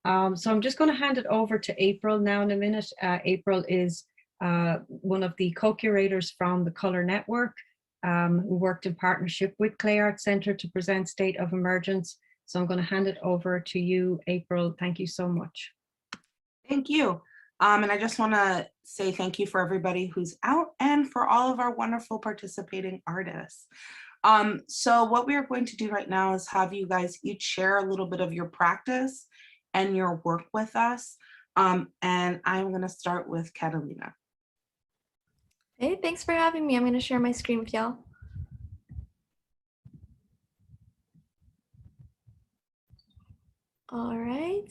So I'm just going to hand it over to April now in a minute. April is one of the co-curators from the Colour Network, who worked in partnership with Clay Arts Centre to present State of Emergence. So I'm going to hand it over to you, April. Thank you so much. Thank you. And I just want to say thank you for everybody who's out and for all of our wonderful participating artists. So what we are going to do right now is have you guys each share a little bit of your practice and your work with us. And I'm going to start with Katalina. Hey, thanks for having me. I'm going to share my screen with y'all. All right.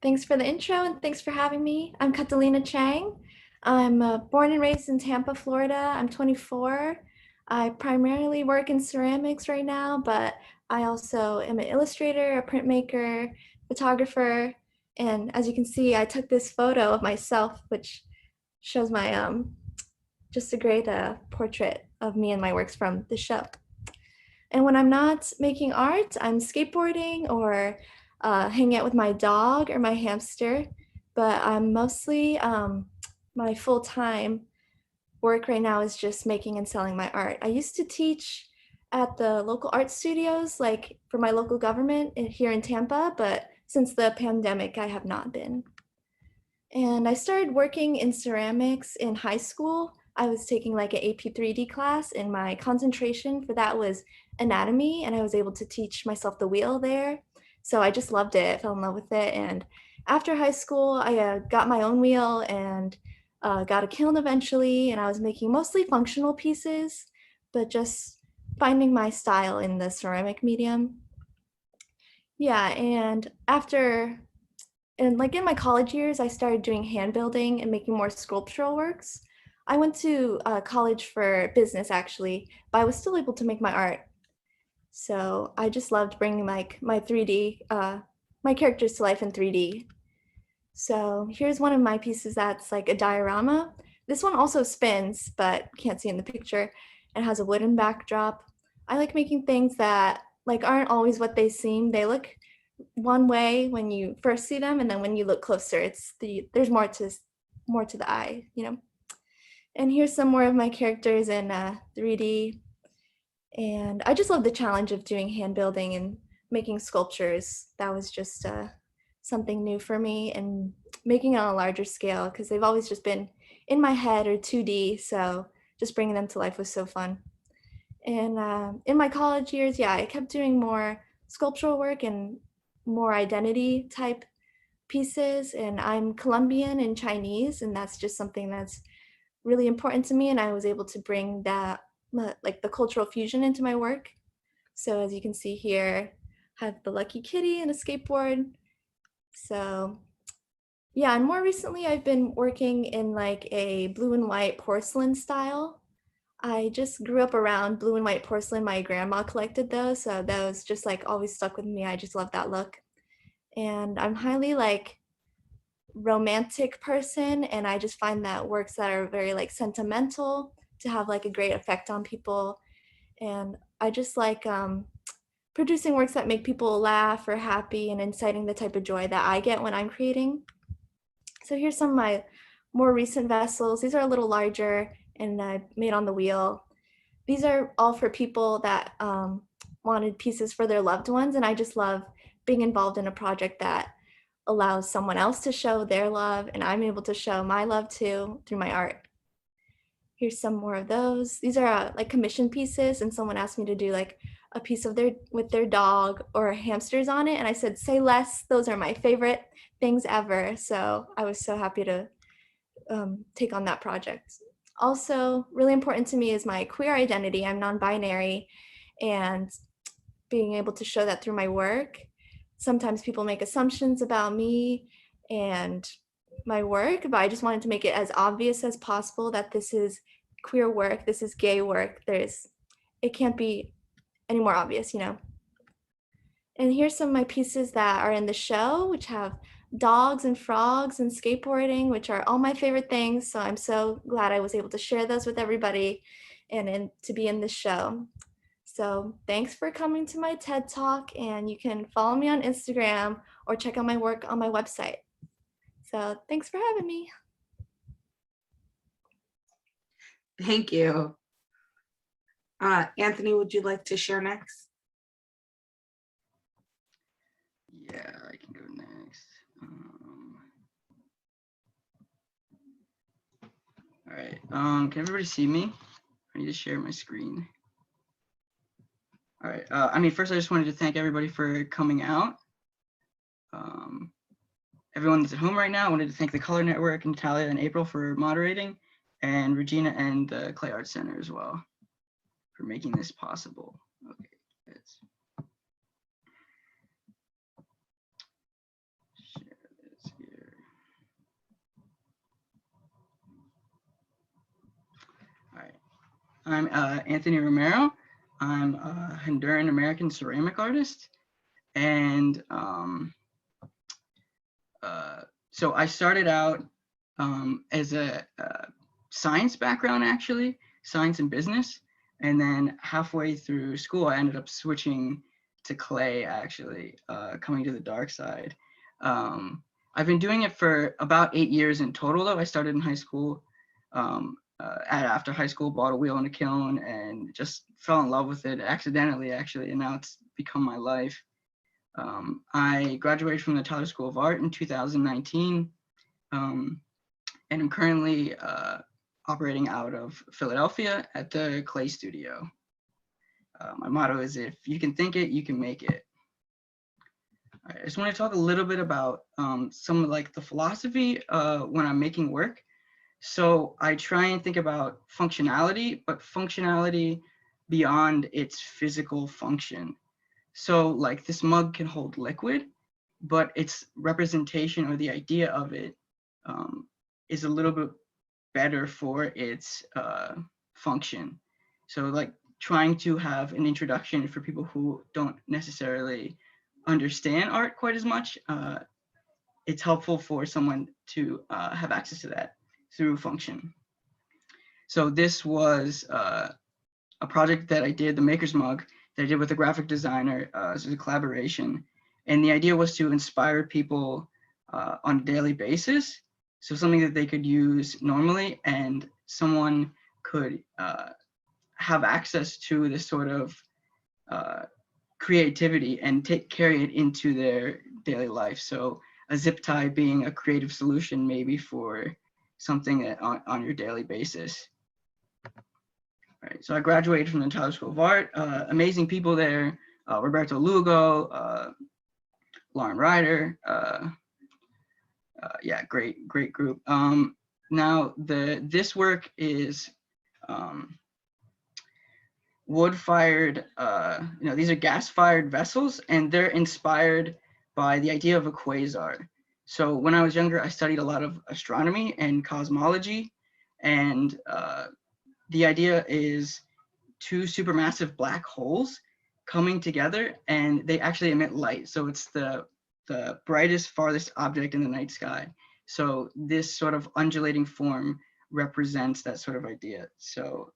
Thanks for the intro and thanks for having me. I'm Katalina Chang. I'm born and raised in Tampa, Florida. I'm 24. I primarily work in ceramics right now, but I also am an illustrator, a printmaker, photographer. And as you can see, I took this photo of myself, which shows my just a great portrait of me and my works from the show. And when I'm not making art, I'm skateboarding or hanging out with my dog or my hamster. But I'm mostly, my full-time work right now is just making and selling my art. I used to teach at the local art studios, like for my local government here in Tampa, but since the pandemic, I have not been. And I started working in ceramics in high school. I was taking like an AP 3D class and my concentration for that was anatomy, and I was able to teach myself the wheel there. So I just loved it, fell in love with it. And after high school, I got my own wheel and got a kiln eventually, and I was making mostly functional pieces, but just finding my style in the ceramic medium. Yeah, and after, and like in my college years, I started doing hand building and making more sculptural works. I went to college for business actually, but I was still able to make my art. So I just loved bringing like my 3D, my characters to life in 3D. So here's one of my pieces that's like a diorama. This one also spins, but can't see in the picture. It has a wooden backdrop. I like making things that like aren't always what they seem. They look one way when you first see them, and then when you look closer, there's more to the eye, you know. And here's some more of my characters in 3D. And I just love the challenge of doing hand building and making sculptures. That was just something new for me, and making it on a larger scale because they've always just been in my head or 2D. So just bringing them to life was so fun. And in my college years, yeah, I kept doing more sculptural work and more identity type pieces. And I'm Colombian and Chinese, and that's just something that's really important to me. And I was able to bring that, like the cultural fusion into my work. So as you can see here, I have the lucky kitty and a skateboard. So yeah, and more recently I've been working in like a blue and white porcelain style. I just grew up around blue and white porcelain. My grandma collected those, so those just like always stuck with me. I just love that look. And I'm highly like romantic person, and I just find that works that are very like sentimental to have like a great effect on people. And I just like producing works that make people laugh or happy and inciting the type of joy that I get when I'm creating. So here's some of my more recent vessels. These are a little larger and I made on the wheel. These are all for people that wanted pieces for their loved ones, and I just love being involved in a project that allows someone else to show their love, and I'm able to show my love too through my art. Here's some more of those. These are like commission pieces, and someone asked me to do like a piece of with their dog or hamsters on it, and I said, say less, those are my favorite things ever. So I was so happy to take on that project. Also, really important to me is my queer identity. I'm non-binary, and being able to show that through my work. Sometimes people make assumptions about me and my work, but I just wanted to make it as obvious as possible that this is queer work, this is gay work. It can't be any more obvious, you know. And here's some of my pieces that are in the show, which have dogs and frogs and skateboarding, which are all my favorite things. So I'm so glad I was able to share those with everybody and to be in this show. So thanks for coming to my TED Talk, and you can follow me on Instagram or check out my work on my website. So thanks for having me. Thank you. Anthony, would you like to share next? Yeah, I can go next. All right. Can everybody see me? I need to share my screen. All right. First, I just wanted to thank everybody for coming out. Everyone that's at home right now, I wanted to thank the Color Network, Natalia and April for moderating, and Regina and the Clay Arts Center as well for making this possible. Okay, let's share this here. All right, I'm Anthony Romero. I'm a Honduran American ceramic artist, and so I started out as a science background, actually, science and business. And then halfway through school, I ended up switching to clay, actually, coming to the dark side. I've been doing it for about 8 years in total, though. I started in high school. After high school, bought a wheel and a kiln and just fell in love with it accidentally, actually. And now it's become my life. I graduated from the Tyler School of Art in 2019, and I'm currently operating out of Philadelphia at the Clay Studio. My motto is, if you can think it, you can make it. All right, I just want to talk a little bit about some of like the philosophy when I'm making work. So I try and think about functionality, but functionality beyond its physical function. So like this mug can hold liquid, but its representation or the idea of it is a little bit better for its function. So like trying to have an introduction for people who don't necessarily understand art quite as much, it's helpful for someone to have access to that through function. So this was a project that I did, the Maker's Mug, that I did with a graphic designer. This was a collaboration. And the idea was to inspire people on a daily basis. So something that they could use normally, and someone could have access to this sort of creativity and carry it into their daily life. So a zip tie being a creative solution maybe for something that on your daily basis. Right, so I graduated from the Tyler School of Art. Amazing people there: Roberto Lugo, Lauren Ryder. Yeah, great group. Now this work is wood-fired. These are gas-fired vessels, and they're inspired by the idea of a quasar. So when I was younger, I studied a lot of astronomy and cosmology, and the idea is two supermassive black holes coming together, and they actually emit light. So it's the brightest, farthest object in the night sky. So this sort of undulating form represents that sort of idea. So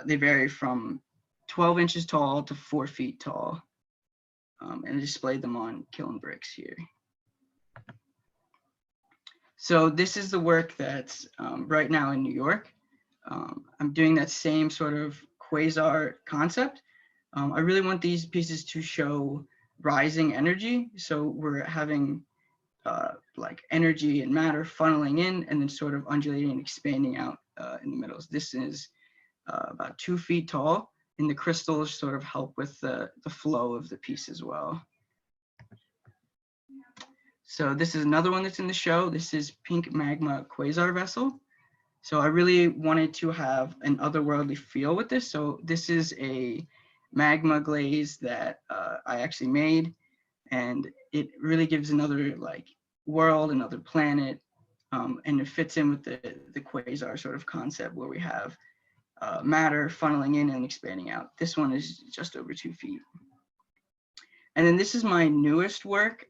they vary from 12 inches tall to 4 feet tall, and I displayed them on kiln bricks here. So this is the work that's right now in New York. I'm doing that same sort of quasar concept. I really want these pieces to show rising energy. So we're having like energy and matter funneling in and then sort of undulating and expanding out in the middle. This is about 2 feet tall, and the crystals sort of help with the flow of the piece as well. So this is another one that's in the show. This is Pink Magma Quasar Vessel. So I really wanted to have an otherworldly feel with this. So this is a magma glaze that I actually made, and it really gives another like world, another planet, and it fits in with the quasar sort of concept where we have matter funneling in and expanding out. This one is just over 2 feet. And then this is my newest work.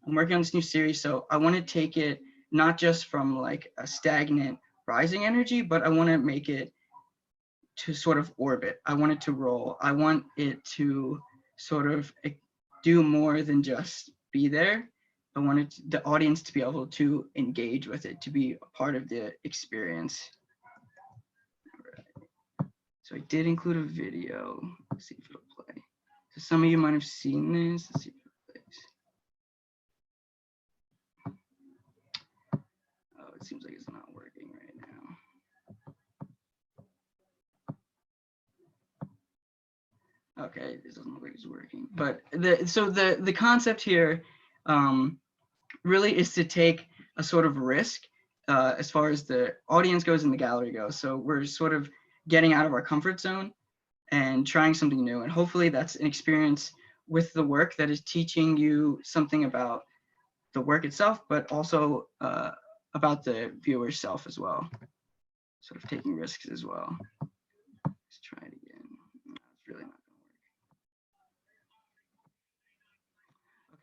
I'm working on this new series, so I want to take it not just from like a stagnant rising energy, but I want to make it to sort of orbit. I want it to roll. I want it to sort of do more than just be there. I wanted the audience to be able to engage with it, to be a part of the experience. So I did include a video. Let's see if it'll play. So some of you might have seen this. Let's see if it plays. Oh, it seems like it's not working right now. Okay, this doesn't look like it's working. But the concept here really is to take a sort of risk as far as the audience goes and the gallery goes. So we're sort of getting out of our comfort zone and trying something new. And hopefully that's an experience with the work that is teaching you something about the work itself, but also about the viewer's self as well. Sort of taking risks as well. Let's try it again. No, it's really not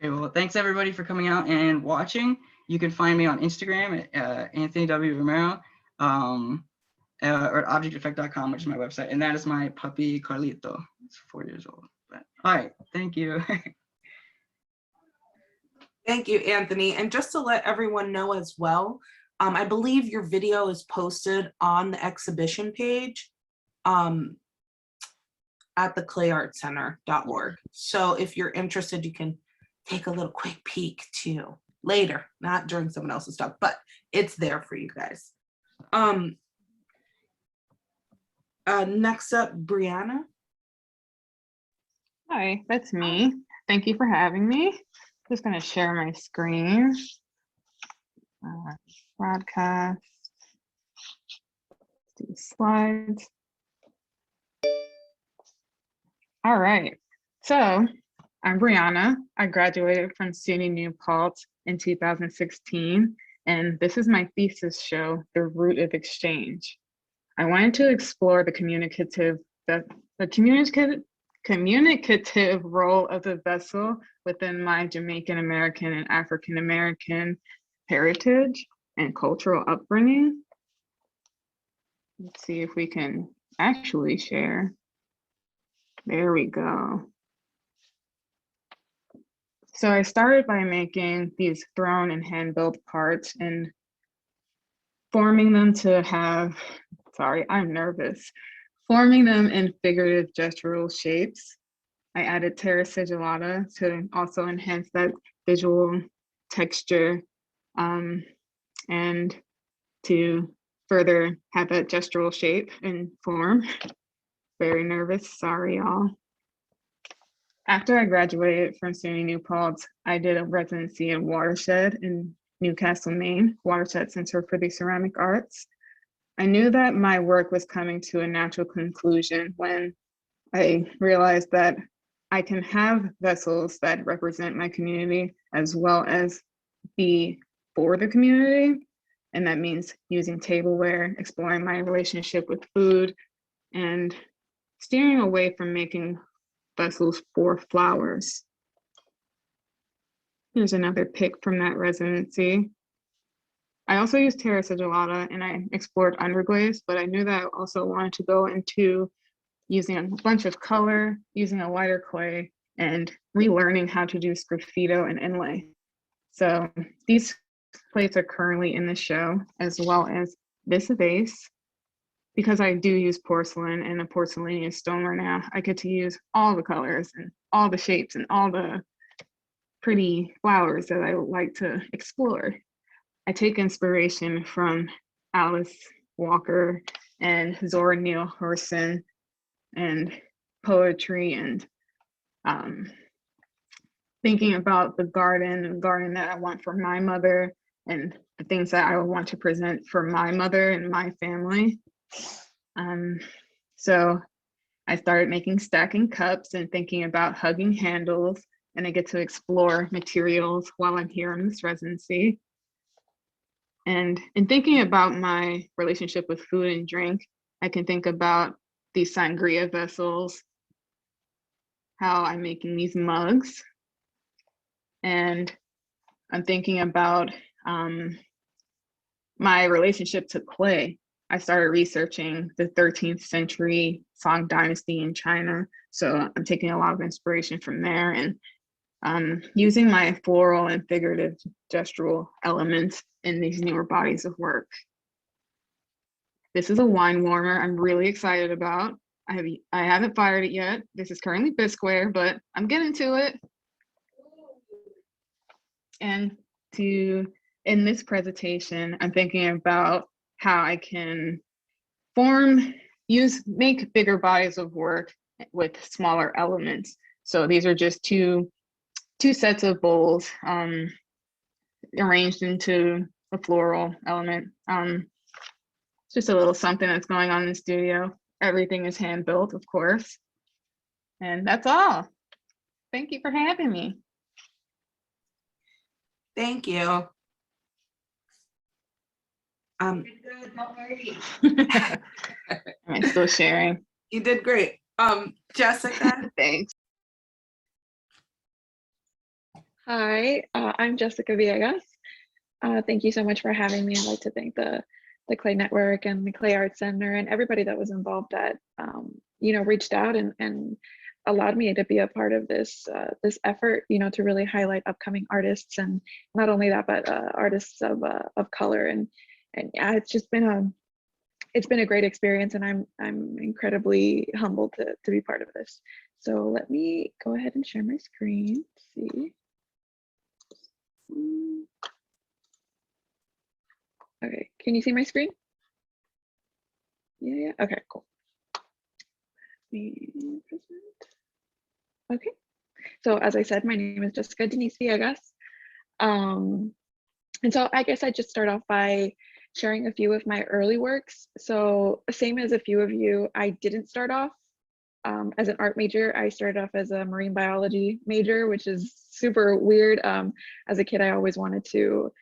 gonna work. Okay, well, thanks everybody for coming out and watching. You can find me on Instagram at Anthony W. Romero. Or at objecteffect.com, which is my website, and that is my puppy Carlito. It's 4 years old. But all right, thank you. Thank you, Anthony. And just to let everyone know as well, I believe your video is posted on the exhibition page at the clayartcenter.org. So if you're interested, you can take a little quick peek too later, not during someone else's talk, but it's there for you guys. Next up, Brianna. Hi, that's me. Thank you for having me. Just going to share my screen. Broadcast. Do slides. All right. So I'm Brianna. I graduated from SUNY New Paltz in 2016, and this is my thesis show, The Root of Exchange. I wanted to explore the communicative role of the vessel within my Jamaican American and African American heritage and cultural upbringing. Let's see if we can actually share. There we go. So I started by making these thrown and hand-built parts and forming them to have, sorry, I'm nervous, forming them in figurative gestural shapes. I added terra sigillata to also enhance that visual texture and to further have that gestural shape and form. Very nervous, sorry y'all. After I graduated from SUNY New Paltz, I did a residency in Watershed in Newcastle, Maine, Watershed Center for the Ceramic Arts. I knew that my work was coming to a natural conclusion when I realized that I can have vessels that represent my community as well as be for the community. And that means using tableware, exploring my relationship with food, and steering away from making vessels for flowers. Here's another pic from that residency. I also used terra sigillata and I explored underglaze, but I knew that I also wanted to go into using a bunch of color, using a lighter clay, and relearning how to do sgraffito and inlay. So these plates are currently in the show, as well as this vase. Because I do use porcelain and a porcelaneous stone right now, I get to use all the colors and all the shapes and all the pretty flowers that I like to explore. I take inspiration from Alice Walker and Zora Neale Hurston and poetry and thinking about the garden that I want for my mother and the things that I want to present for my mother and my family. So I started making stacking cups and thinking about hugging handles, and I get to explore materials while I'm here in this residency. And in thinking about my relationship with food and drink, I can think about these sangria vessels, how I'm making these mugs, and I'm thinking about my relationship to clay I started researching the 13th century Song dynasty in China. So I'm taking a lot of inspiration from there and using my floral and figurative gestural elements in these newer bodies of work. This is a wine warmer I'm really excited about. I haven't fired it yet. This is currently bisqueware, but I'm getting to it. And in this presentation, I'm thinking about how I can make bigger bodies of work with smaller elements. So these are just two sets of bowls arranged into a floral element. It's just a little something that's going on in the studio. Everything is hand built, of course. And that's all. Thank you for having me. Thank you. Good, don't worry. Am I still sharing? You did great. Jessica. Thanks. Hi, I'm Jessica Villegas. Thank you so much for having me. I'd like to thank the Clay Network and the Clay Arts Center and everybody that was involved that reached out and allowed me to be a part of this effort, to really highlight upcoming artists, and not only that, but artists of color. And yeah, it's been a great experience, and I'm incredibly humbled to be part of this. So let me go ahead and share my screen. Let's see. Okay, can you see my screen? Yeah, okay, cool. Okay, so as I said, my name is Jessica Denise Villegas. And so I guess I just start off by sharing a few of my early works. So same as a few of you, I didn't start off as an art major. I started off as a marine biology major, which is super weird. As a kid, I always wanted to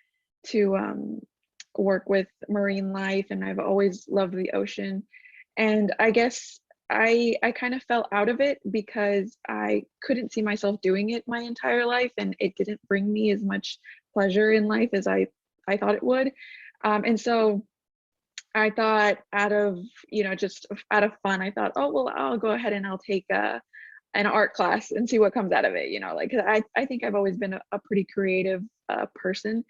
work with marine life, and I've always loved the ocean. And I guess I kind of fell out of it because I couldn't see myself doing it my entire life, and it didn't bring me as much pleasure in life as I thought it would. And so I thought, just out of fun, I thought, oh, well, I'll go ahead and I'll take an art class and see what comes out of it. I think I've always been a pretty creative person.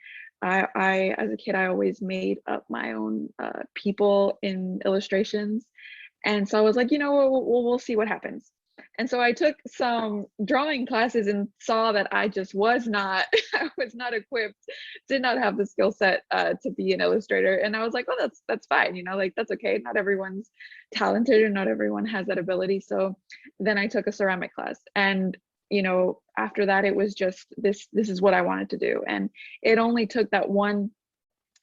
I as a kid, I always made up my own people in illustrations. And so I was like, we'll see what happens. And so I took some drawing classes and saw that I just was not, I was not equipped, did not have the skill set to be an illustrator. And I was like, well, that's fine, that's okay. Not everyone's talented and not everyone has that ability. So then I took a ceramic class, and after that, it was just this is what I wanted to do. And it only took that one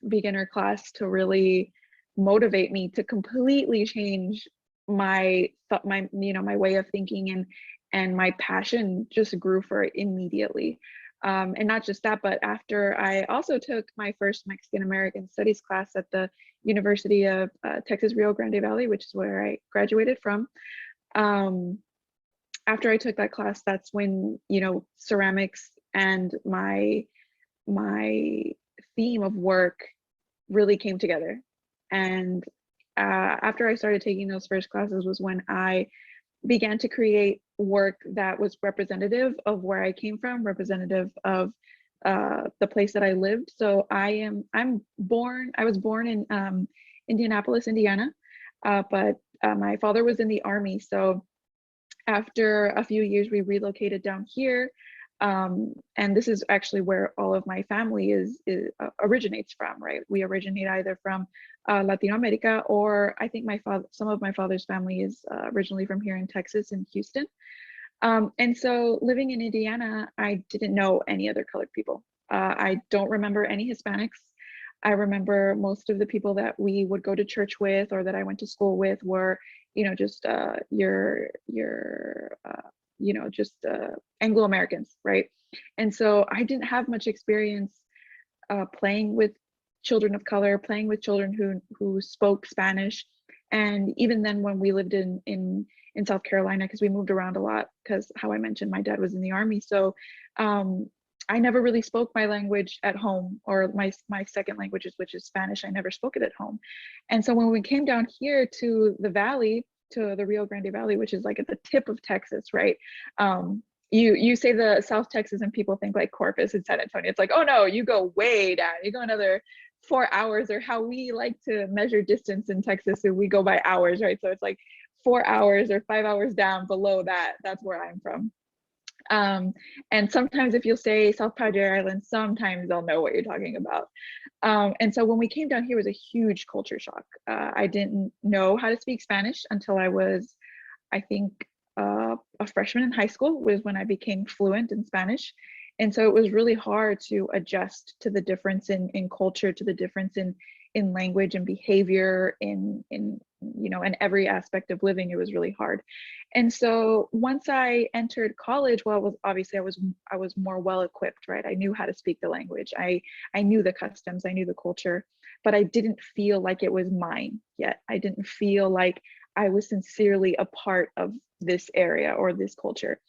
beginner class to really motivate me to completely change my way of thinking, and my passion just grew for it immediately. And not just that, but after I also took my first Mexican American Studies class at the University of Texas Rio Grande Valley, which is where I graduated from. After I took that class, that's when ceramics and my theme of work really came together. And after I started taking those first classes was when I began to create work that was representative of where I came from, representative of the place that I lived. So I was born in Indianapolis, Indiana, but my father was in the Army. So after a few years, we relocated down here. And this is actually where all of my family originates from, right? We originate either from Latin America, or I think some of my father's family is originally from here in Texas, in Houston. And so living in Indiana, I didn't know any other colored people. I don't remember any Hispanics. I remember most of the people that we would go to church with or that I went to school with were, just Anglo-Americans, right? And so I didn't have much experience playing with children of color, playing with children who spoke Spanish. And even then, when we lived in South Carolina, because we moved around a lot, because how I mentioned my dad was in the Army. So I never really spoke my language at home, or my second language, which is Spanish. I never spoke it at home. And so when we came down here to the valley, to the Rio Grande Valley, which is like at the tip of Texas, right? You say the South Texas and people think like Corpus and San Antonio. It's like, oh no, you go way down. You go another 4 hours, or how we like to measure distance in Texas. So we go by hours, right? So it's like 4 hours or 5 hours down below that. That's where I'm from. And sometimes if you'll say South Padre Island, sometimes they'll know what you're talking about. And so when we came down here, it was a huge culture shock. I didn't know how to speak Spanish until I was, I think, a freshman in high school was when I became fluent in Spanish. And so it was really hard to adjust to the difference in culture, to the difference in language and behavior, in you know, in every aspect of living. It was really hard. And so once I entered college, well, it was obviously I was more well equipped, right? I knew how to speak the language. I knew the customs, I knew the culture, but I didn't feel like it was mine yet. I didn't feel like I was sincerely a part of this area or this culture.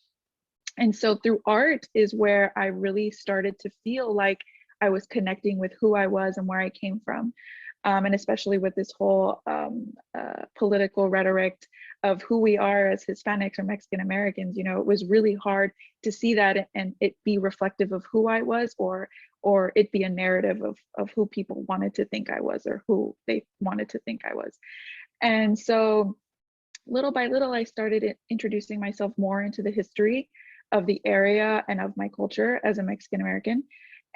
And so through art is where I really started to feel like I was connecting with who I was and where I came from. And especially with this whole political rhetoric of who we are as Hispanics or Mexican Americans, you know, it was really hard to see that and it be reflective of who I was, or it be a narrative of who people wanted to think I was, or who they wanted to think I was. And so little by little, I started introducing myself more into the history of the area and of my culture as a Mexican American.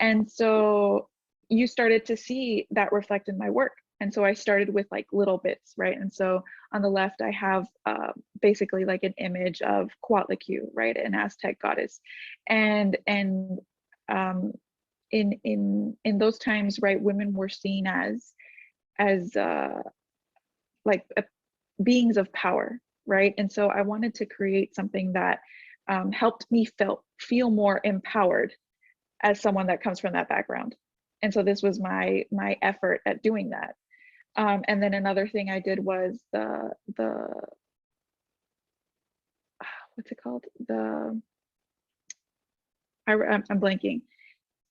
And so you started to see that reflect in my work. And so I started with like little bits, right? And so on the left, I have basically like an image of Coatlicue, right? An Aztec goddess. And in those times, right, women were seen as like beings of power, right? And so I wanted to create something that helped me feel more empowered as someone that comes from that background. And so this was my effort at doing that. And then another thing I did was the what's it called? I'm blanking.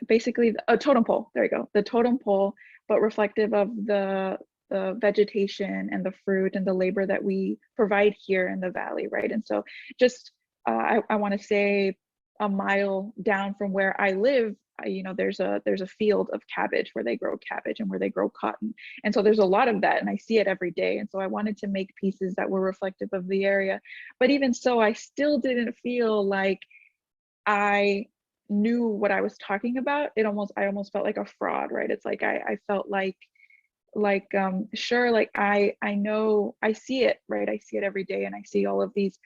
Basically, a totem pole. There you go. The totem pole, but reflective of the vegetation and the fruit and the labor that we provide here in the valley, right? And so just I want to say a mile down from where I live, you know, there's a field of cabbage where they grow cabbage and where they grow cotton. And so there's a lot of that and I see it every day. And so I wanted to make pieces that were reflective of the area. But even so, I still didn't feel like I knew what I was talking about. I almost felt like a fraud, right? It's like I felt like sure, like I know, I see it, right? I see it every day and I see all of these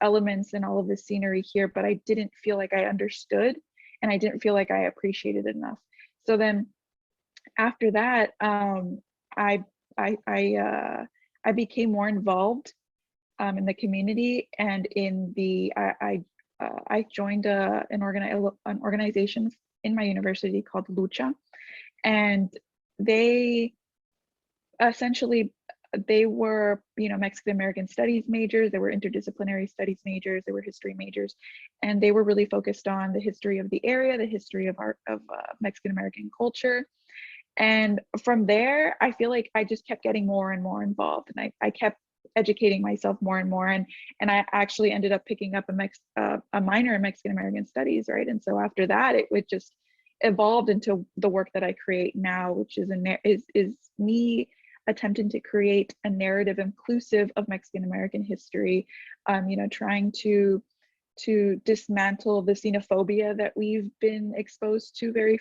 elements and all of the scenery here, but I didn't feel like I understood and I didn't feel like I appreciated it enough. So then after that, I became more involved in the community and in the, I joined an organization in my university called Lucha, and they essentially, they were, you know, Mexican American studies majors, they were interdisciplinary studies majors, they were history majors, and they were really focused on the history of the area, the history of art, of Mexican American culture. And from there, I feel like I just kept getting more and more involved, and I kept educating myself more and more, and I actually ended up picking up a minor in Mexican American studies, right? And so after that, it would just evolved into the work that I create now, which is me attempting to create a narrative inclusive of Mexican American history, you know, trying to dismantle the xenophobia that we've been exposed to very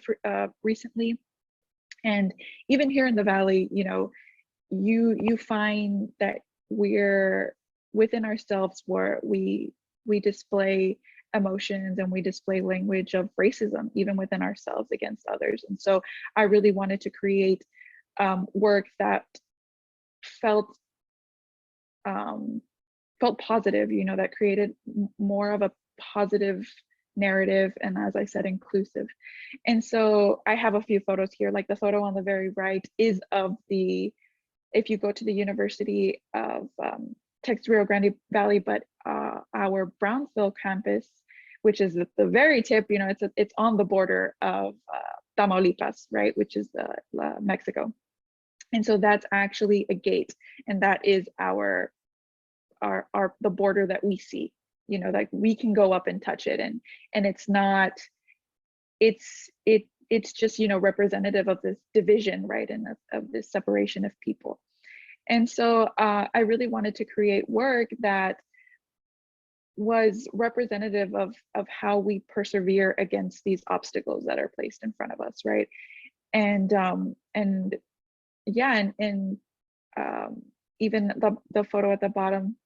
recently. And even here in the Valley, you know, you find that we're within ourselves where we display emotions and we display language of racism even within ourselves against others. And so I really wanted to create work that felt positive, you know, that created more of a positive narrative, and as I said, inclusive. And so I have a few photos here, like the photo on the very right is of the, if you go to the University of Texas Rio Grande Valley, but our Brownsville campus, which is at the very tip, you know, it's on the border of Tamaulipas, right, which is Mexico. And so that's actually a gate, and that is the border that we see, you know, like we can go up and touch it, and it's not, it's just, you know, representative of this division, right, and of this separation of people. And so I really wanted to create work that was representative of how we persevere against these obstacles that are placed in front of us, right? And yeah, and even the photo at the bottom,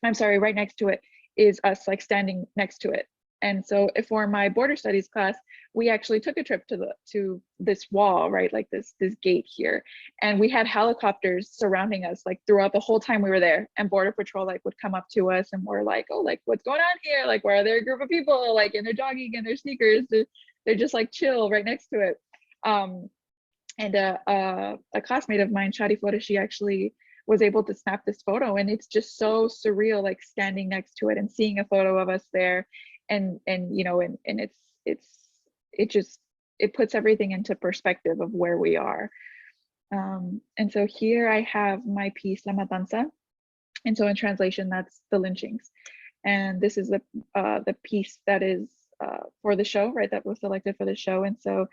I'm sorry, right next to it is us like standing next to it. And so for my border studies class, we actually took a trip to this wall, right, like this gate here, and we had helicopters surrounding us like throughout the whole time we were there, and Border Patrol like would come up to us and we're like, oh, like what's going on here, like where are there a group of people like in their jogging and their sneakers, they're just like chill right next to it. And a classmate of mine, Shadi Flores, she actually was able to snap this photo, and it's just so surreal, like standing next to it and seeing a photo of us there, and you know, and it puts everything into perspective of where we are. And so here I have my piece La Matanza, and so in translation that's the lynchings, and this is the piece that is for the show, right, that was selected for the show. And so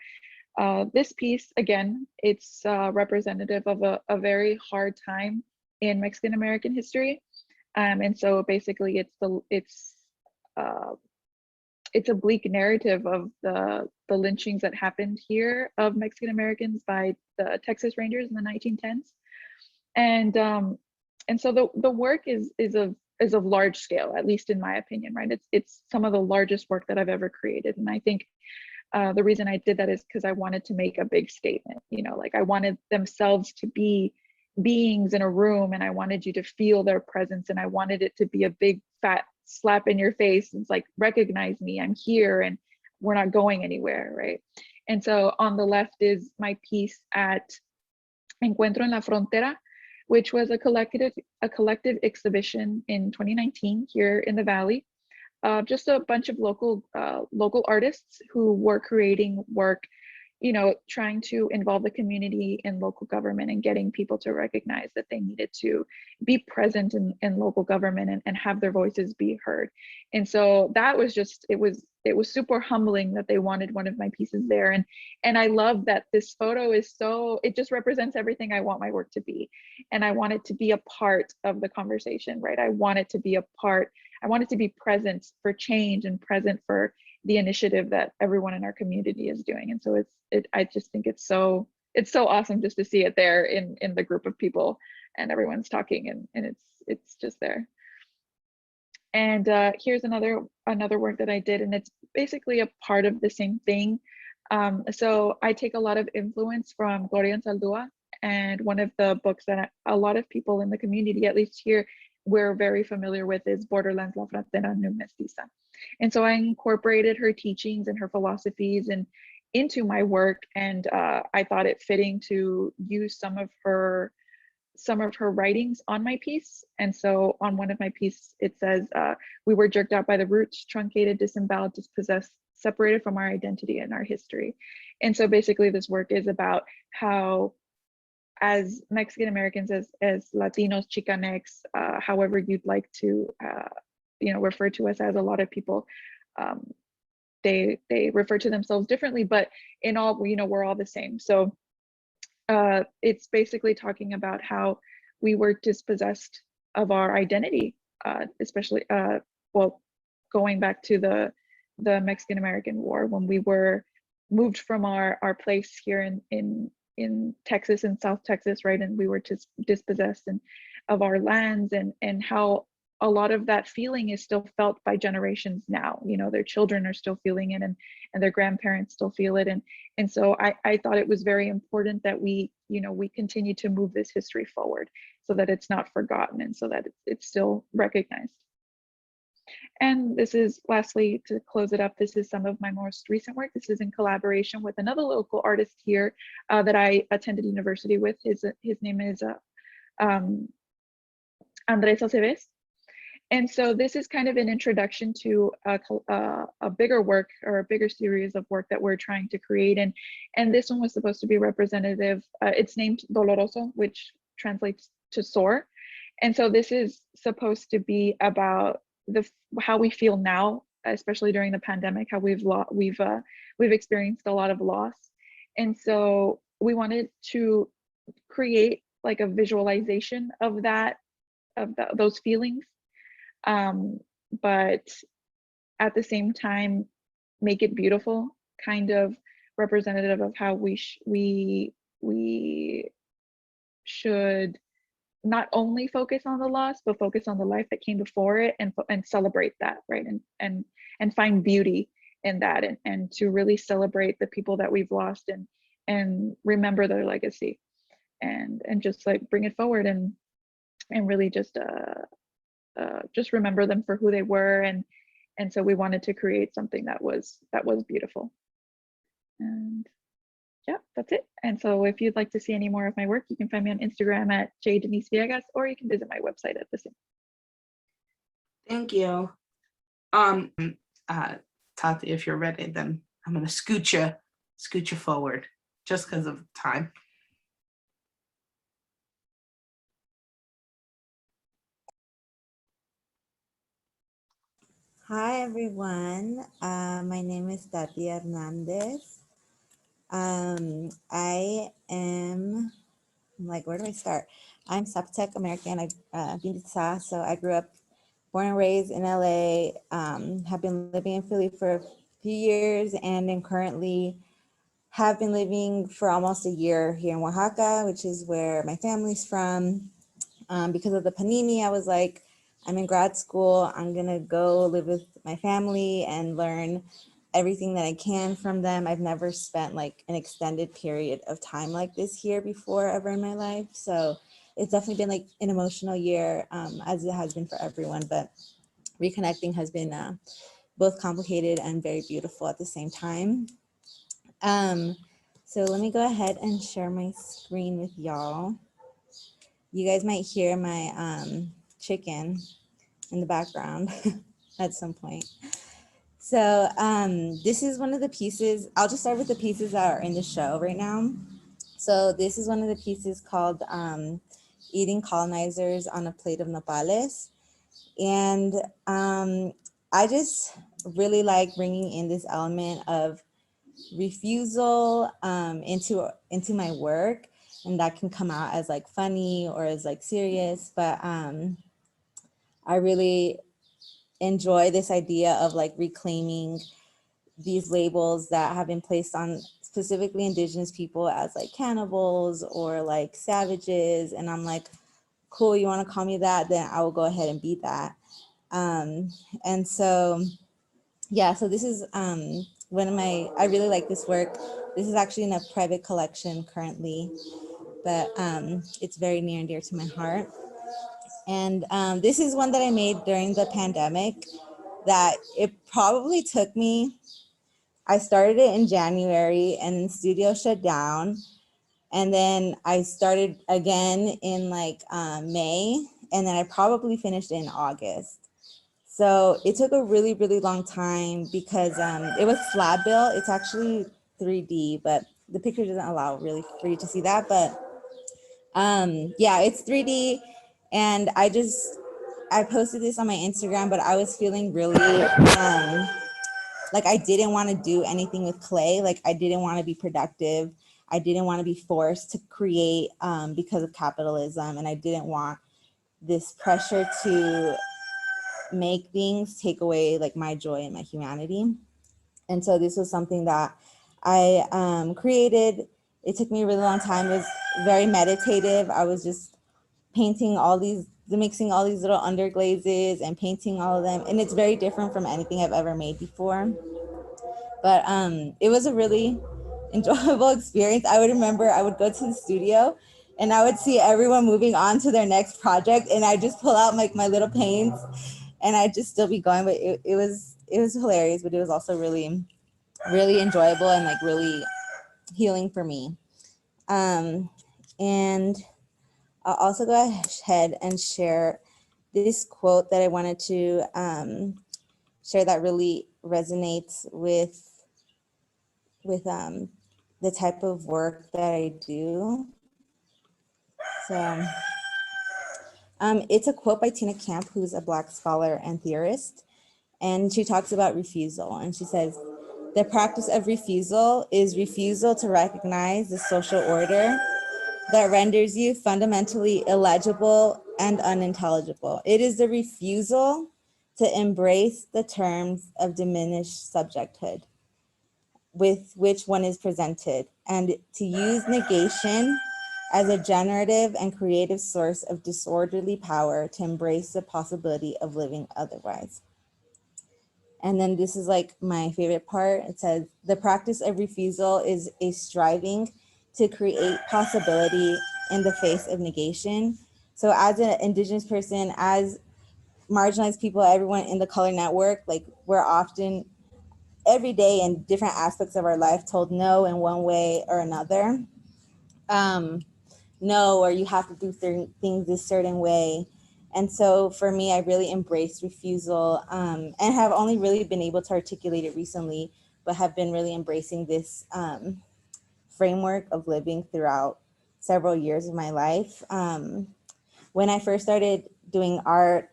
this piece, again, it's representative of a very hard time in Mexican American history, and so basically it's a bleak narrative of the lynchings that happened here of Mexican Americans by the Texas Rangers in the 1910s, and so the work is of large scale, at least in my opinion, right? It's some of the largest work that I've ever created, and I think the reason I did that is because I wanted to make a big statement, you know, like I wanted themselves to be beings in a room, and I wanted you to feel their presence, and I wanted it to be a big fat slap in your face. It's like, recognize me, I'm here, and we're not going anywhere, right? And so on the left is my piece at Encuentro en la Frontera, which was a collective exhibition in 2019 here in the Valley. Just a bunch of local artists who were creating work, you know, trying to involve the community in local government and getting people to recognize that they needed to be present in local government and have their voices be heard. And so that was just, it was super humbling that they wanted one of my pieces there. And I love that this photo is so, it just represents everything I want my work to be. And I want it to be a part of the conversation, right? I want it to be a part, I want it to be present for change and present for the initiative that everyone in our community is doing. And so I just think it's so awesome just to see it there in the group of people, and everyone's talking, and it's just there. And here's another work that I did, and it's basically a part of the same thing. So I take a lot of influence from Gloria Saldúa, and one of the books that a lot of people in the community, at least here, we're very familiar with is Borderlands La Frontera No Mestiza. And so I incorporated her teachings and her philosophies into my work, and I thought it fitting to use some of her writings on my piece. And so on one of my pieces, it says, we were jerked out by the roots, truncated, disemboweled, dispossessed, separated from our identity and our history. And so basically this work is about how, as Mexican Americans, as Latinos, Chicanx, however you'd like to refer to us, as a lot of people, they refer to themselves differently, but in all, we're all the same. So it's basically talking about how we were dispossessed of our identity, especially going back to the Mexican American War, when we were moved from our place here in Texas, in South Texas, right? And we were just dispossessed of our lands, and how a lot of that feeling is still felt by generations now. Their children are still feeling it, and their grandparents still feel it. And so I thought it was very important that we continue to move this history forward so that it's not forgotten, and so that it's still recognized. And this is, lastly, to close it up, this is some of my most recent work. This is in collaboration with another local artist here that I attended university with. His name is Andres Aceves. And so this is kind of an introduction to a bigger work, or a bigger series of work that we're trying to create. And this one was supposed to be representative. It's named Doloroso, which translates to sore. And so this is supposed to be about how we feel now, especially during the pandemic, how we've experienced a lot of loss. And so we wanted to create like a visualization of those feelings, but at the same time make it beautiful, kind of representative of how we should not only focus on the loss, but focus on the life that came before it, and celebrate that, right? And find beauty in that, and to really celebrate the people that we've lost, and remember their legacy, and just like bring it forward, and really just remember them for who they were. And so we wanted to create something that was beautiful. And yeah, that's it. And so if you'd like to see any more of my work, you can find me on Instagram at @JDeniseViegas, or you can visit my website at the same. Thank you. Tati, if you're ready, then I'm gonna scoot you forward, just because of time. Hi, everyone. My name is Tati Hernandez. I am, where do I start? I'm Zapotec American. I've been to SA, so I grew up, born and raised in LA, have been living in Philly for a few years, and then currently have been living for almost a year here in Oaxaca, which is where my family's from. Because of the panini, I was like, I'm in grad school, I'm gonna go live with my family and learn everything that I can from them. I've never spent like an extended period of time like this here before ever in my life. So it's definitely been like an emotional year, as it has been for everyone, but reconnecting has been both complicated and very beautiful at the same time. So let me go ahead and share my screen with y'all. You guys might hear my chicken in the background at some point. So this is one of the pieces. I'll just start with the pieces that are in the show right now. So this is one of the pieces called Eating Colonizers on a Plate of Nopales. And I just really like bringing in this element of refusal into my work. And that can come out as like funny or as like serious, but I really enjoy this idea of like reclaiming these labels that have been placed on specifically Indigenous people as like cannibals or like savages. And I'm like, cool, you want to call me that? Then I will go ahead and be that. And so, yeah, so this is one of I really like this work. This is actually in a private collection currently, but it's very near and dear to my heart. And this is one that I made during the pandemic that it probably took me, I started it in January and the studio shut down. And then I started again in like May, and then I probably finished in August. So it took a really, really long time because it was slab built. It's actually 3D, but the picture doesn't allow really for you to see that. But yeah, it's 3D. And I posted this on my Instagram, but I was feeling really like I didn't want to do anything with clay. Like I didn't want to be productive. I didn't want to be forced to create because of capitalism. And I didn't want this pressure to make things take away like my joy and my humanity. And so this was something that I created. It took me a really long time. It was very meditative. I was just painting mixing all these little underglazes and painting all of them. And it's very different from anything I've ever made before. But it was a really enjoyable experience. I would remember I would go to the studio and I would see everyone moving on to their next project, and I just pull out like my little paints and I'd just still be going. But it was hilarious, but it was also really, really enjoyable and like really healing for me. And I'll also go ahead and share this quote that I wanted to share that really resonates with the type of work that I do. So it's a quote by Tina Camp, who's a Black scholar and theorist. And she talks about refusal. And she says, the practice of refusal is refusal to recognize the social order that renders you fundamentally illegible and unintelligible. It is the refusal to embrace the terms of diminished subjecthood with which one is presented, and to use negation as a generative and creative source of disorderly power to embrace the possibility of living otherwise. And then this is like my favorite part. It says, the practice of refusal is a striving to create possibility in the face of negation. So as an Indigenous person, as marginalized people, everyone in the color network, like we're often every day in different aspects of our life told no in one way or another. No, or you have to do certain things a certain way. And so for me, I really embraced refusal and have only really been able to articulate it recently, but have been really embracing this framework of living throughout several years of my life. When I first started doing art,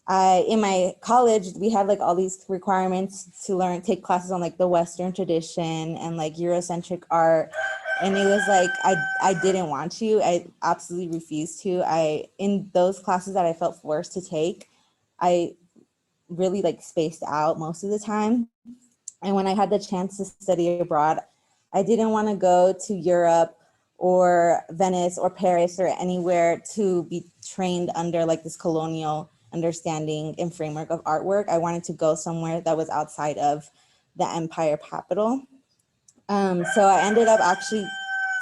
in my college, we had like all these requirements to take classes on like the Western tradition and like Eurocentric art. And it was like, I didn't want to, I absolutely refused to. In those classes that I felt forced to take, I really like spaced out most of the time. And when I had the chance to study abroad, I didn't want to go to Europe or Venice or Paris or anywhere to be trained under like this colonial understanding and framework of artwork. I wanted to go somewhere that was outside of the empire capital. So I ended up actually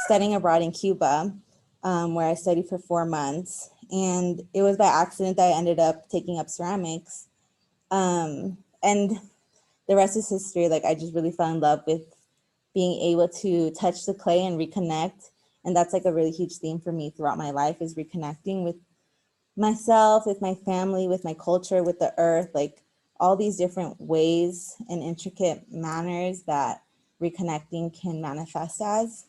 studying abroad in Cuba, where I studied for 4 months. And it was by accident that I ended up taking up ceramics. And the rest is history. Like I just really fell in love with being able to touch the clay and reconnect. And that's like a really huge theme for me throughout my life, is reconnecting with myself, with my family, with my culture, with the earth, like all these different ways and intricate manners that reconnecting can manifest as.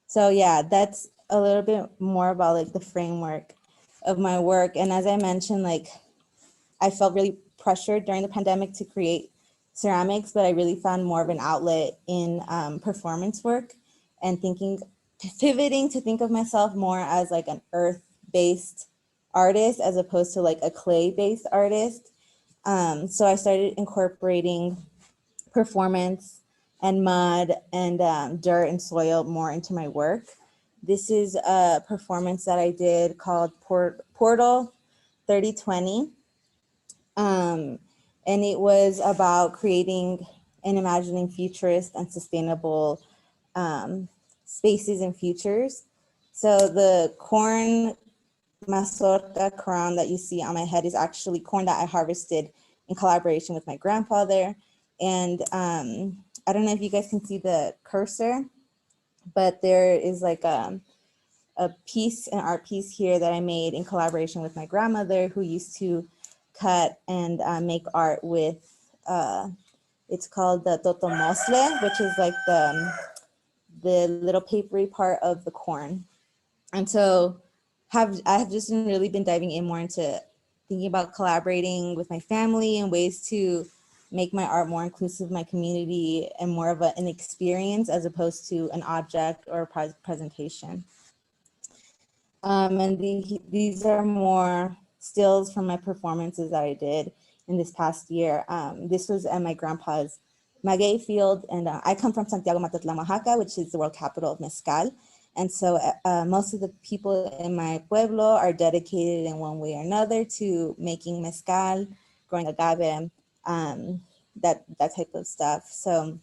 So yeah, that's a little bit more about like the framework of my work. And as I mentioned, like I felt really pressured during the pandemic to create ceramics, but I really found more of an outlet in performance work and pivoting to think of myself more as like an earth-based artist as opposed to like a clay-based artist. So I started incorporating performance and mud and dirt and soil more into my work. This is a performance that I did called Portal 3020. And it was about creating and imagining futurist and sustainable spaces and futures. So the corn mazorca crown that you see on my head is actually corn that I harvested in collaboration with my grandfather. And I don't know if you guys can see the cursor, but there is like a piece, an art piece here that I made in collaboration with my grandmother, who used to cut and make art with, it's called the totomosle, which is like the little papery part of the corn. And so I have just really been diving in more into thinking about collaborating with my family and ways to make my art more inclusive of my community and more of an experience as opposed to an object or a presentation. And these are more stills from my performances that I did in this past year. This was at my grandpa's maguey field, and I come from Santiago, Matatlan, Oaxaca, which is the world capital of mezcal. And so most of the people in my pueblo are dedicated in one way or another to making mezcal, growing agave, that type of stuff. So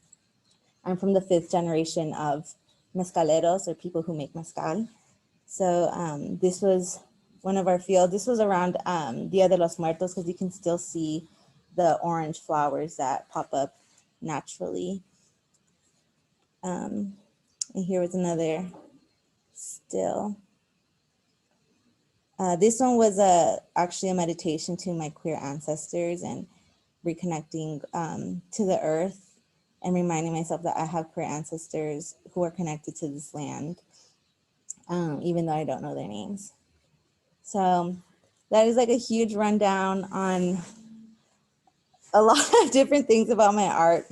I'm from the 5th generation of mezcaleros, or people who make mezcal. So this was one of our fields. This was around Dia de los Muertos, because you can still see the orange flowers that pop up naturally. And here was another still. This one was actually a meditation to my queer ancestors and reconnecting to the earth and reminding myself that I have queer ancestors who are connected to this land, even though I don't know their names. So that is like a huge rundown on a lot of different things about my art.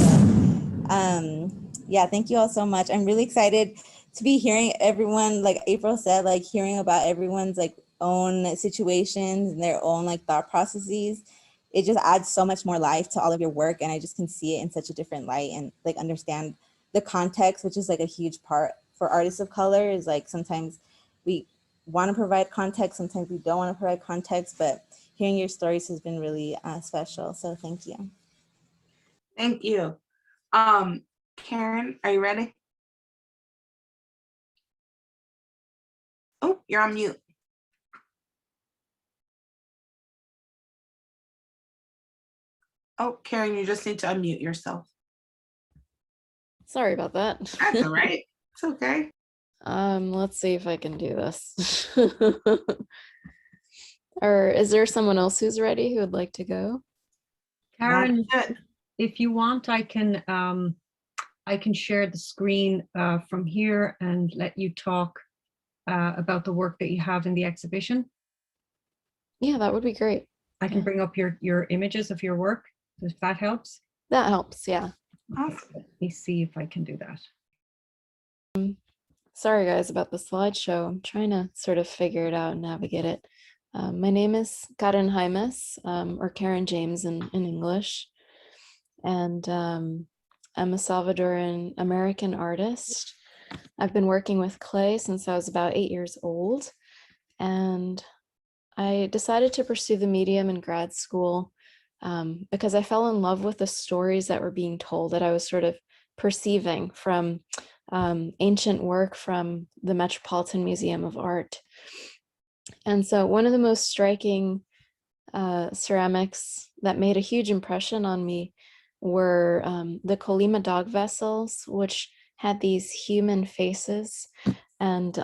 Yeah, thank you all so much. I'm really excited to be hearing everyone, like April said, like hearing about everyone's like own situations and their own like thought processes. It just adds so much more life to all of your work, and I just can see it in such a different light and like understand the context, which is like a huge part for artists of color. Is like sometimes we want to provide context, sometimes we don't want to provide context, but hearing your stories has been really special. So thank you. Thank you. Karen, are you ready? Oh, you're on mute. Oh, Karen, you just need to unmute yourself. Sorry about that. That's all right. It's okay. Let's see if I can do this. Or is there someone else who's ready who would like to go? Karen, That's it. if you want, I can share the screen from here and let you talk about the work that you have in the exhibition. Yeah, that would be great. I can Yeah. bring up your images of your work, if that helps. That helps, yeah. Awesome. Let me see if I can do that. Sorry guys about the slideshow. I'm trying to sort of figure it out and navigate it. My name is Karen Hymas, or Karen James in English. And I'm a Salvadoran American artist. I've been working with clay since I was about 8 years old. And I decided to pursue the medium in grad school because I fell in love with the stories that were being told, that I was sort of perceiving from ancient work from the Metropolitan Museum of Art. And so one of the most striking ceramics that made a huge impression on me were the Colima dog vessels, which had these human faces, and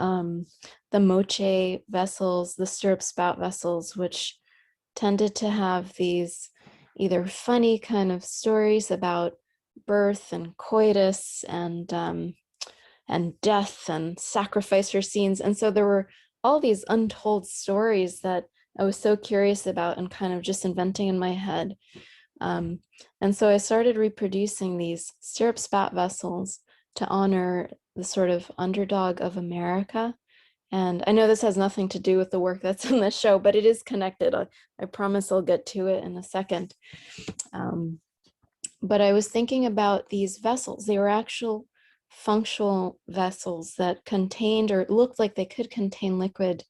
the moche vessels, the stirrup spout vessels, which tended to have these either funny kind of stories about birth and coitus and death and sacrificer scenes. And so there were all these untold stories that I was so curious about and kind of just inventing in my head. And so I started reproducing these stirrup spout vessels to honor the sort of underdog of America. And I know this has nothing to do with the work that's in the show, but it is connected. I promise I'll get to it in a second. But I was thinking about these vessels. They were actual functional vessels that contained or looked like they could contain liquid,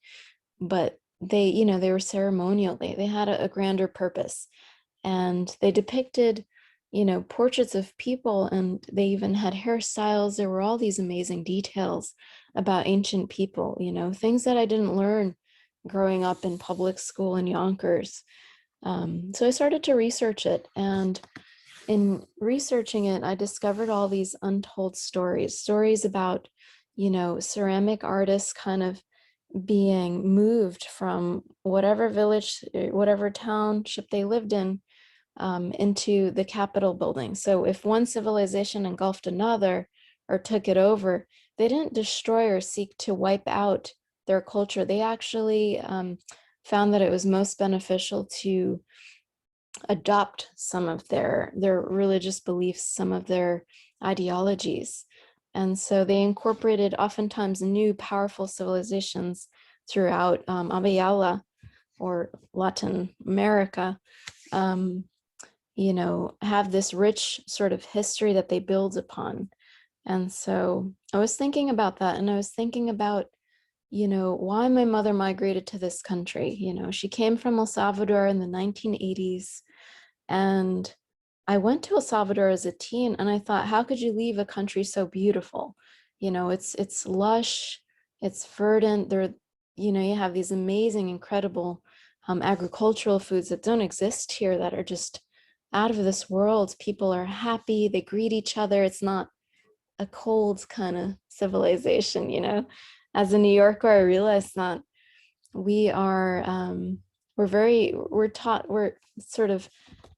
but they, they were ceremonial. They had a grander purpose, and they depicted, portraits of people, and they even had hairstyles. There were all these amazing details about ancient people, things that I didn't learn growing up in public school in Yonkers. So I started to research it, and in researching it, I discovered all these untold stories about, ceramic artists kind of being moved from whatever village, whatever township they lived in, into the Capitol building. So if one civilization engulfed another or took it over, they didn't destroy or seek to wipe out their culture. They actually found that it was most beneficial to adopt some of their religious beliefs, some of their ideologies. And so they incorporated oftentimes new powerful civilizations throughout Abiyala or Latin America, have this rich sort of history that they build upon. And so I was thinking about that, and I was thinking about, why my mother migrated to this country. She came from El Salvador in the 1980s, and I went to El Salvador as a teen, and I thought, how could you leave a country so beautiful? It's lush, it's verdant. There, you have these amazing, incredible agricultural foods that don't exist here, that are just out of this world. People are happy, they greet each other. It's not a cold kind of civilization, As a New Yorker, I realized that we are, we're sort of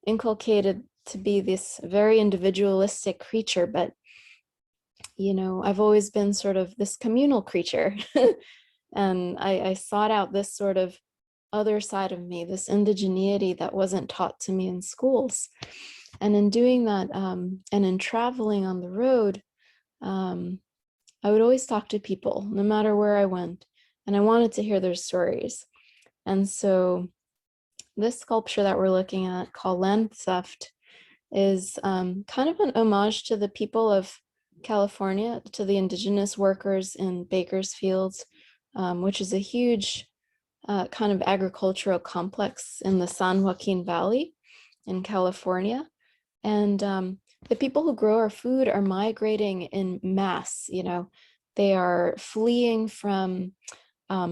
inculcated to be this very individualistic creature, but you know, I've always been sort of this communal creature. And I sought out this sort of other side of me, this indigeneity that wasn't taught to me in schools. And in doing that, and in traveling on the road, I would always talk to people, no matter where I went, and I wanted to hear their stories. And so this sculpture that we're looking at, called Land Theft, is kind of an homage to the people of California, to the indigenous workers in Bakersfield, which is a huge kind of agricultural complex in the San Joaquin Valley in California. And the people who grow our food are migrating in mass, you know, they are fleeing from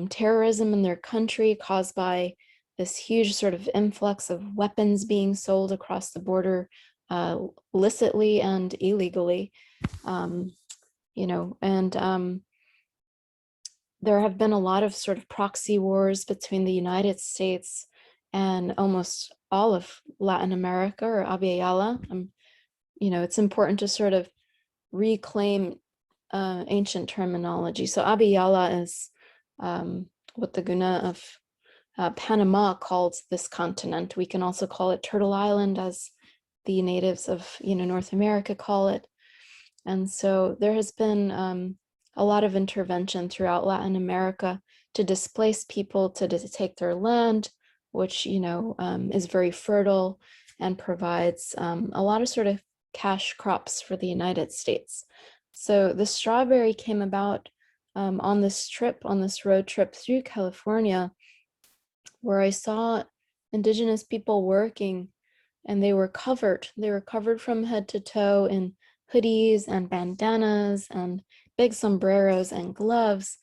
terrorism in their country caused by this huge sort of influx of weapons being sold across the border, illicitly and illegally, you know, and there have been a lot of sort of proxy wars between the United States and almost all of Latin America, or Abya. You know, it's important to sort of reclaim ancient terminology. So Abya is what the Guna of Panama called this continent. We can also call it Turtle Island, as the natives of, you know, North America call it. And so there has been a lot of intervention throughout Latin America to displace people, to take their land, which, you know, is very fertile and provides a lot of sort of cash crops for the United States. So the strawberry came about on this trip, on this road trip through California, where I saw indigenous people working, and they were covered from head to toe in hoodies and bandanas and big sombreros and gloves,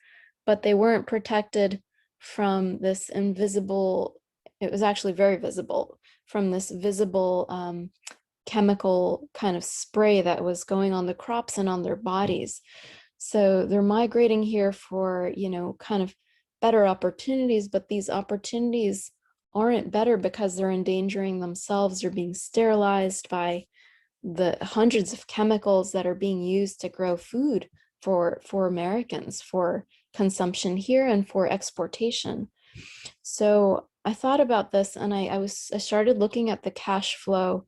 but they weren't protected from this invisible, it was actually very visible, from this visible chemical kind of spray that was going on the crops and on their bodies. So they're migrating here for, you know, kind of better opportunities, but these opportunities aren't better because they're endangering themselves. They're being sterilized by the hundreds of chemicals that are being used to grow food for Americans, for consumption here and for exportation. So I thought about this, and I started looking at the cash flow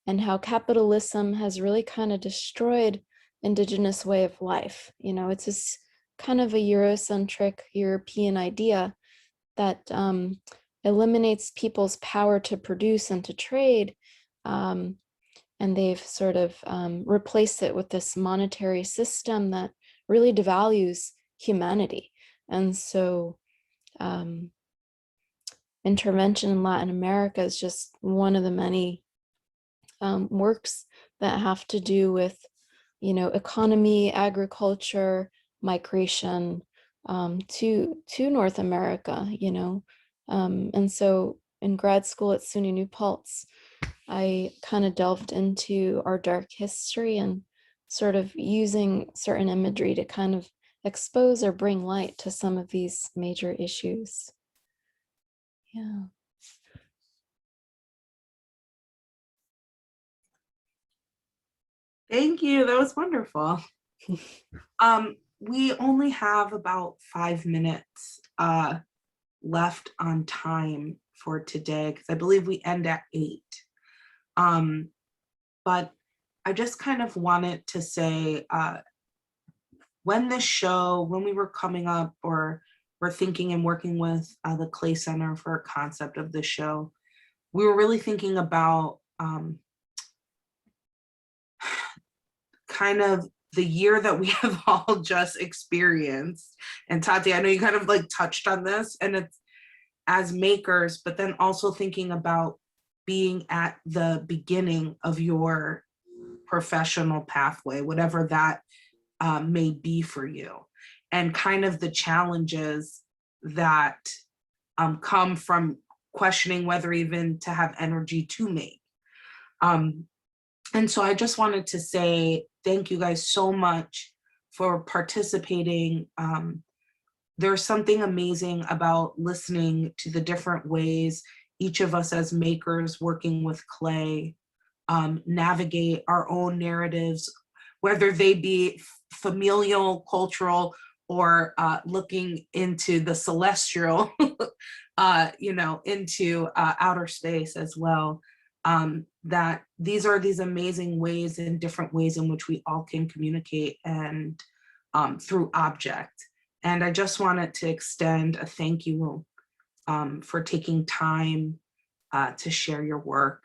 and how capitalism has really kind of destroyed indigenous way of life. You know, it's this kind of a Eurocentric European idea that eliminates people's power to produce and to trade. And they've sort of replaced it with this monetary system that really devalues humanity. And so intervention in Latin America is just one of the many works that have to do with, you know, economy, agriculture, migration to North America, you know. And so in grad school at SUNY New Paltz, I kind of delved into our dark history and sort of using certain imagery to kind of expose or bring light to some of these major issues. Yeah. Thank you. That was wonderful. We only have about 5 minutes left on time for today, because I believe we end at 8. But I just kind of wanted to say, when we were coming up, or we're thinking and working with the Clay Center for a concept of the show, we were really thinking about kind of the year that we have all just experienced. And Tati, I know you kind of like touched on this, and it's as makers, but then also thinking about being at the beginning of your professional pathway, whatever that may be for you, and kind of the challenges that come from questioning whether even to have energy to make. And so I just wanted to say thank you guys so much for participating there's something amazing about listening to the different ways each of us as makers working with clay navigate our own narratives, whether they be familial, cultural, or looking into the celestial, into outer space as well. That these are these amazing ways and different ways in which we all can communicate and through object. And I just wanted to extend a thank you for taking time to share your work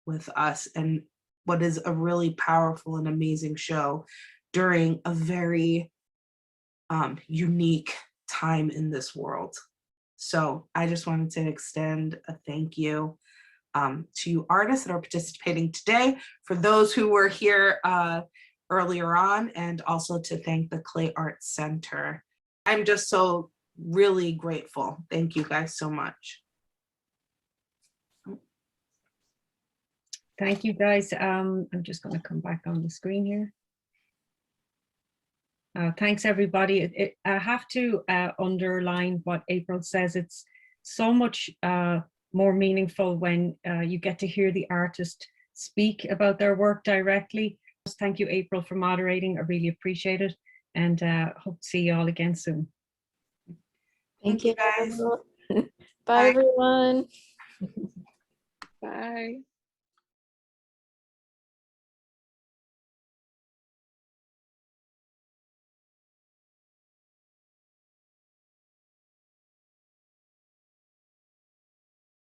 with us and what is a really powerful and amazing show during a very unique time in this world. So I just wanted to extend a thank you to you artists that are participating today, for those who were here earlier on, and also to thank the Clay Arts Center. I'm just so really grateful. Thank you guys so much. Thank you, guys. I'm just going to come back on the screen here. Thanks, everybody. I have to underline what April says. It's so much more meaningful when you get to hear the artist speak about their work directly. Thank you, April, for moderating. I really appreciate it, and hope to see you all again soon. Thank you, guys. Bye, everyone. Bye.